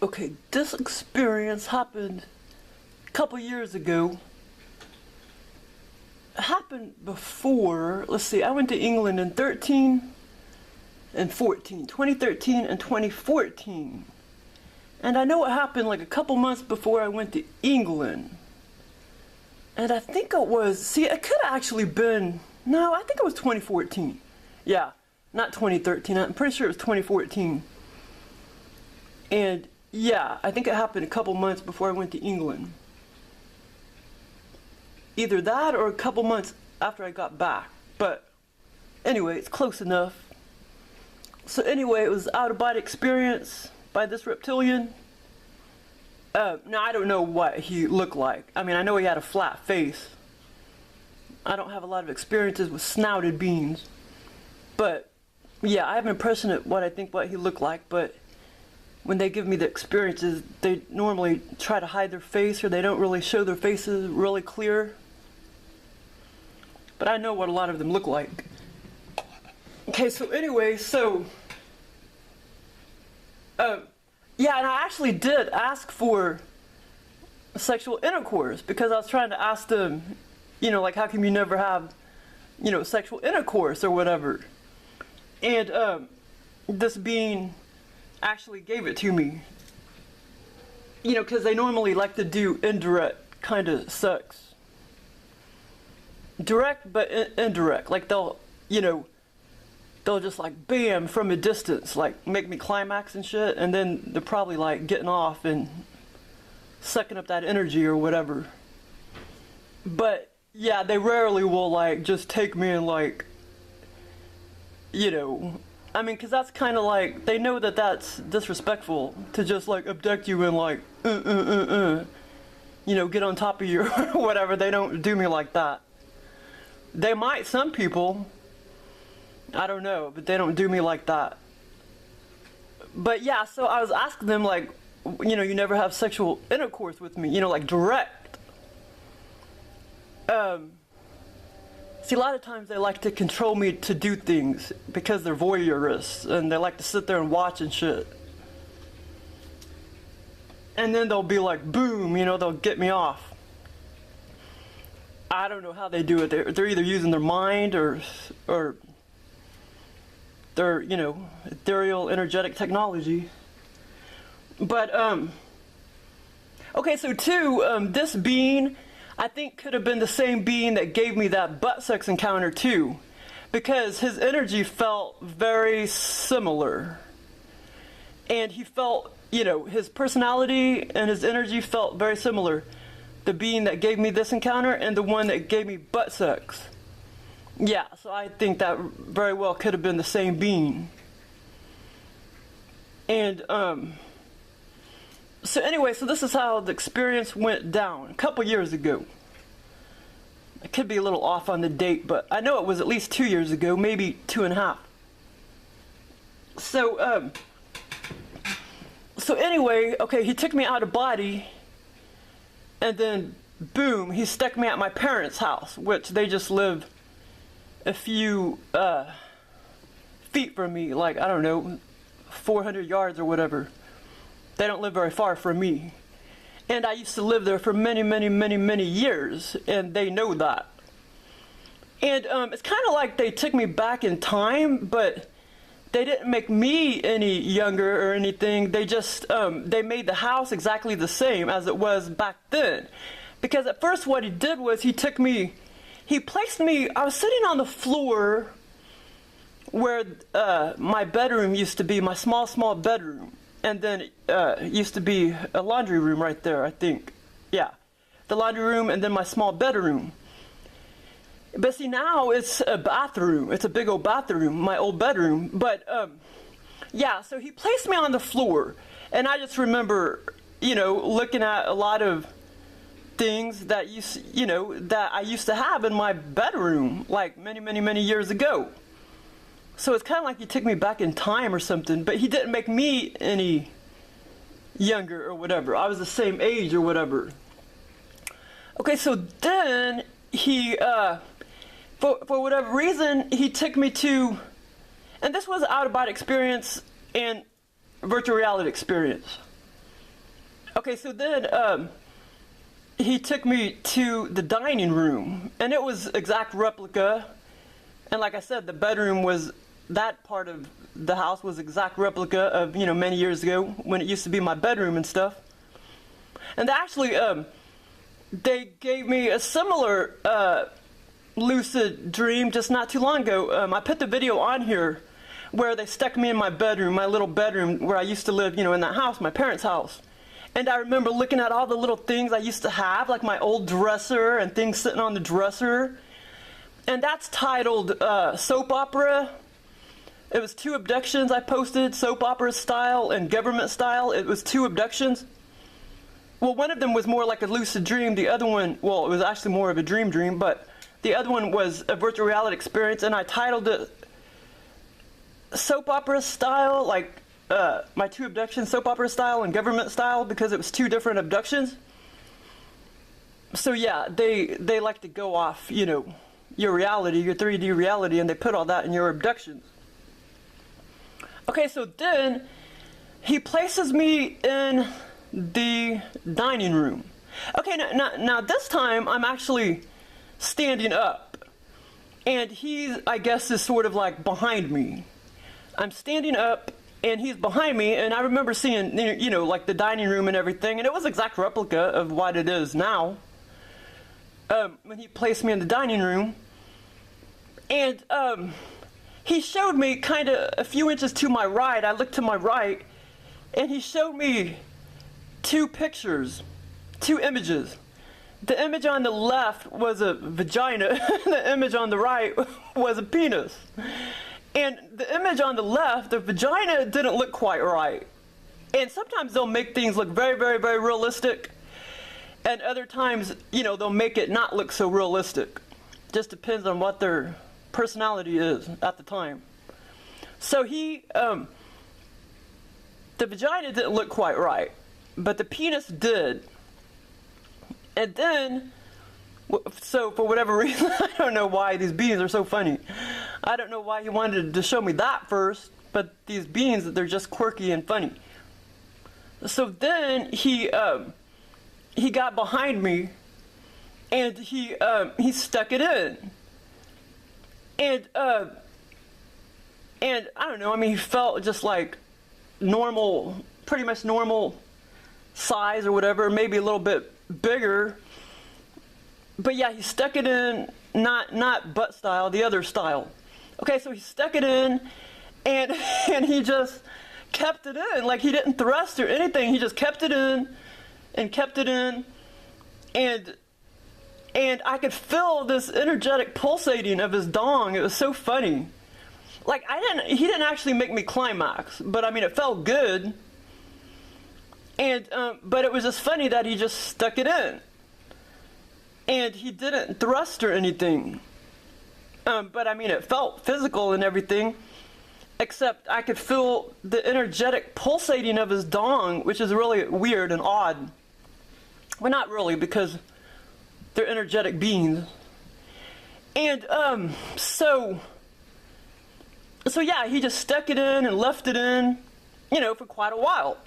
Okay, this experience happened a couple years ago. It happened before, let's see, I went to England in 13 and 14, 2013 and 2014. And I know it happened like a couple months before I went to England. And I think it was, see, it could have actually been, no, I think it was 2014. Yeah, not 2013, I'm pretty sure it was 2014. And yeah, I think it happened a couple months before I went to England. Either that or a couple months after I got back. But anyway, it's close enough. So anyway, it was out-of-body experience by this reptilian. Now, I don't know what he looked like. I mean, I know he had a flat face. I don't have a lot of experiences with snouted beings. But yeah, I have an impression of what I think what he looked like, but when they give me the experiences, they normally try to hide their face, or they don't really show their faces really clear. But I know what a lot of them look like. Okay, so anyway, yeah, and I actually did ask for sexual intercourse, because I was trying to ask them, you know, like, how come you never have, you know, sexual intercourse or whatever? And this being actually gave it to me. You know, because they normally like to do indirect kind of sex. Direct, but indirect. Like, they'll, you know, they'll just like, bam, from a distance, like, make me climax and shit, and then they're probably like getting off and sucking up that energy or whatever. But yeah, they rarely will like just take me and like, you know, I mean, because that's kind of like, they know that that's disrespectful to just like abduct you and like, you know, get on top of you or whatever. They don't do me like that. They might, some people, I don't know, but they don't do me like that. But yeah, so I was asking them like, you know, you never have sexual intercourse with me, you know, like direct. See, a lot of times they like to control me to do things because they're voyeurists, and they like to sit there and watch and shit. And then they'll be like, boom, you know, they'll get me off. I don't know how they do it. They're either using their mind or their, you know, ethereal energetic technology. But, okay, so this being, I think, could have been the same being that gave me that butt sex encounter too, because his energy felt very similar. And he felt, you know, his personality and his energy felt very similar. The being that gave me this encounter and the one that gave me butt sex. Yeah, so I think that very well could have been the same being. And, so anyway, so this is how the experience went down a couple years ago. I could be a little off on the date, but I know it was at least 2 years ago, maybe 2.5. So anyway, okay, he took me out of body, and then boom, he stuck me at my parents' house, which they just live a few feet from me, like, I don't know, 400 yards or whatever. They don't live very far from me. And I used to live there for many, many, many, many years, and they know that. And it's kind of like they took me back in time, but they didn't make me any younger or anything. They just, they made the house exactly the same as it was back then. Because at first what he did was he placed me, I was sitting on the floor where my bedroom used to be, my small bedroom. And then it used to be a laundry room right there, I think. Yeah, the laundry room and then my small bedroom. But see, now it's a bathroom. It's a big old bathroom, my old bedroom. But yeah, so he placed me on the floor. And I just remember, you know, looking at a lot of things that that I used to have in my bedroom, like many, many, many years ago. So it's kind of like he took me back in time or something, but he didn't make me any younger or whatever. I was the same age or whatever. Okay, so then he, for whatever reason, he took me to, and this was an out-of-body experience and virtual reality experience. Okay, so then he took me to the dining room, and it was exact replica. And like I said, the bedroom was, that part of the house was exact replica of, you know, many years ago when it used to be my bedroom and stuff. And actually, they gave me a similar lucid dream just not too long ago. I put the video on here where they stuck me in my bedroom, my little bedroom where I used to live, you know, in that house, my parents' house. And I remember looking at all the little things I used to have, like my old dresser and things sitting on the dresser. And that's titled Soap Opera. It was 2 abductions I posted, soap opera style and government style. It was 2 abductions. Well, one of them was more like a lucid dream. The other one, well, it was actually more of a dream, but the other one was a virtual reality experience, and I titled it Soap Opera Style, like my 2 abductions, soap opera style and government style, because it was 2 different abductions. So yeah, they like to go off, you know, your reality, your 3D reality, and they put all that in your abductions. Okay, so then he places me in the dining room. Okay, now this time I'm actually standing up, and he, I guess, is sort of like behind me. I'm standing up, and he's behind me, and I remember seeing, you know, like the dining room and everything, and it was exact replica of what it is now. When he placed me in the dining room, and he showed me kind of a few inches to my right. I looked to my right, and he showed me 2 pictures, 2 images. The image on the left was a vagina, the image on the right was a penis. And the image on the left, the vagina didn't look quite right. And sometimes they'll make things look very, very, very realistic. And other times, you know, they'll make it not look so realistic. Just depends on what their personality is at the time. So he, the vagina didn't look quite right, but the penis did. And then, so for whatever reason, I don't know why these beings are so funny. I don't know why he wanted to show me that first, but these beings, they're just quirky and funny. So then he got behind me, and he stuck it in. And I don't know, I mean, he felt just like normal, pretty much normal size or whatever, maybe a little bit bigger. But yeah, he stuck it in, not butt style, the other style. Okay, so he stuck it in, and he just kept it in, like he didn't thrust or anything. He just kept it in and kept it in, and I could feel this energetic pulsating of his dong. It was so funny. Like he didn't actually make me climax, but I mean, it felt good. And but it was just funny that he just stuck it in, and he didn't thrust or anything. But I mean, it felt physical and everything, except I could feel the energetic pulsating of his dong, which is really weird and odd. Well, not really, because they're energetic beings. And so yeah, he just stuck it in and left it in, you know, for quite a while.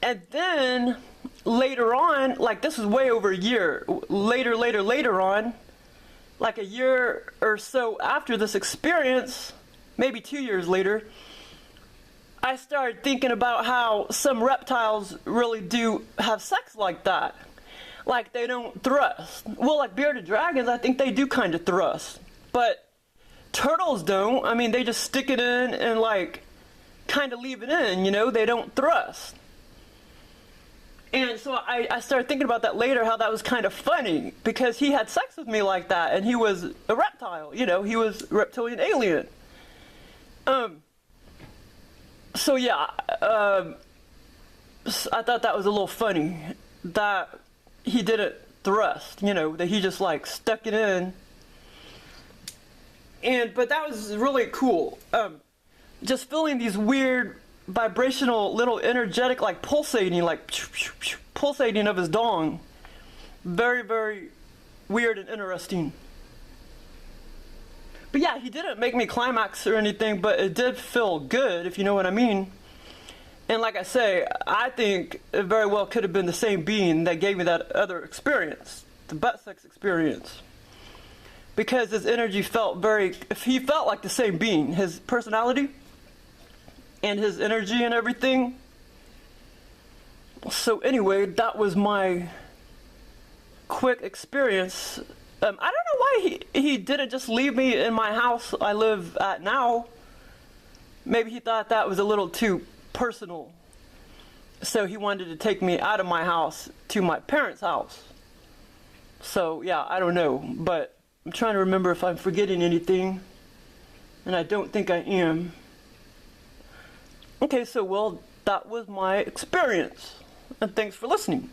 And then later on, like this was way over a year, later on, like a year or so after this experience, maybe 2 years later, I started thinking about how some reptiles really do have sex like that. Like they don't thrust. Well, like bearded dragons, I think they do kind of thrust. But turtles don't. I mean, they just stick it in and like kind of leave it in, you know, they don't thrust. And so I started thinking about that later, how that was kind of funny, because he had sex with me like that, and he was a reptile, you know, he was a reptilian alien. So yeah, I thought that was a little funny, that he didn't thrust, you know, that he just like stuck it in. But that was really cool. Just feeling these weird vibrational little energetic like pulsating of his dong. Very, very weird and interesting. But yeah, he didn't make me climax or anything, but it did feel good, if you know what I mean. And like I say, I think it very well could have been the same being that gave me that other experience, the butt sex experience. Because his energy felt he felt like the same being, his personality and his energy and everything. So anyway, that was my quick experience. I don't know why he didn't just leave me in my house I live at now. Maybe he thought that was a little too personal. So he wanted to take me out of my house to my parents' house. So yeah, I don't know, but I'm trying to remember if I'm forgetting anything, and I don't think I am. Okay, so well, that was my experience, and thanks for listening.